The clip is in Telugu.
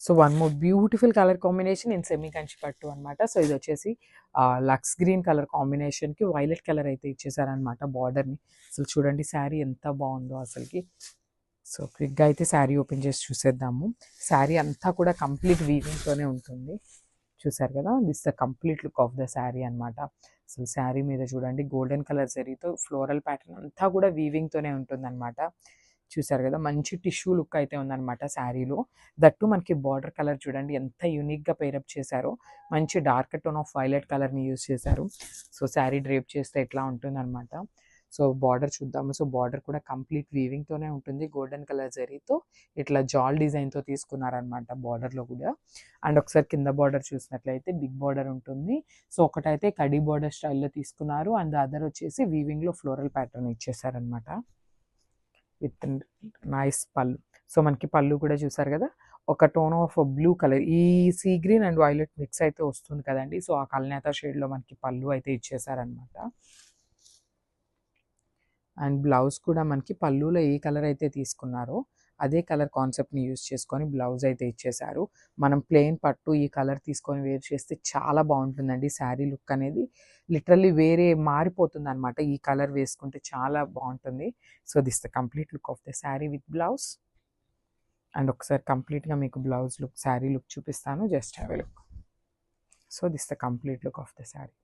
So one more beautiful colour combination in semi Kanchi పట్టు అనమాట. సో ఇది వచ్చేసి లక్స్ గ్రీన్ కలర్ కాంబినేషన్కి వైలెట్ కలర్ అయితే ఇచ్చేసారనమాట బార్డర్ని. అసలు చూడండి శారీ ఎంత బాగుందో అసలుకి. సో క్విక్గా అయితే శారీ ఓపెన్ చేసి చూసేద్దాము. శారీ అంతా కూడా కంప్లీట్ వీవింగ్తోనే ఉంటుంది. చూసారు కదా, this the complete look of the sari అనమాట. అసలు శారీ మీద చూడండి గోల్డెన్ కలర్ జరీతో ఫ్లోరల్ ప్యాటర్న్ అంతా కూడా వీవింగ్తోనే ఉంటుందన్నమాట. చూసారు కదా, మంచి టిష్యూ లుక్ అయితే ఉందన్నమాట శారీలో. దట్టు మనకి బార్డర్ కలర్ చూడండి ఎంత యూనిక్గా పేరప్ చేశారో. మంచి డార్క్ టోన్ ఆఫ్ వైలెట్ కలర్ని యూజ్ చేశారు. సో శారీ డ్రేప్ చేస్తే ఎట్లా ఉంటుందన్నమాట. సో బార్డర్ చూద్దాము. సో బార్డర్ కూడా కంప్లీట్ వీవింగ్తోనే ఉంటుంది. గోల్డెన్ కలర్ జరీతో ఇట్లా జాల్ డిజైన్తో తీసుకున్నారనమాట బార్డర్లో కూడా. అండ్ ఒకసారి కింద బార్డర్ చూసినట్లయితే బిగ్ బార్డర్ ఉంటుంది. సో ఒకటైతే కడీ బార్డర్ స్టైల్లో తీసుకున్నారు. అండ్ అదర్ వచ్చేసి వీవింగ్లో ఫ్లోరల్ ప్యాటర్న్ ఇచ్చేసారనమాట విత్ నైస్ పళ్ళు. సో మనకి పళ్ళు కూడా చూసారు కదా, ఒక టోన్ ఆఫ్ బ్లూ కలర్, ఈ sea green and violet mix అయితే వస్తుంది కదండి. సో ఆ కల్నేత షేడ్లో మనకి పళ్ళు అయితే ఇచ్చేసారనమాట. అండ్ బ్లౌజ్ కూడా మనకి పళ్ళులో ఏ కలర్ అయితే తీసుకున్నారో అదే కలర్ కాన్సెప్ట్ని యూజ్ చేసుకొని బ్లౌజ్ అయితే ఇచ్చేసారు. మనం ప్లెయిన్ పట్టు ఈ కలర్ తీసుకొని వేర్ చేస్తే చాలా బాగుంటుందండి. శారీ లుక్ అనేది లిటరల్లీ వేరే మారిపోతుంది అనమాట. ఈ కలర్ వేసుకుంటే చాలా బాగుంటుంది. So this the complete look of the sari with blouse. And ఒకసారి కంప్లీట్గా మీకు బ్లౌజ్ లుక్ శారీ లుక్ చూపిస్తాను. Just have a look. So this the complete look of the sari.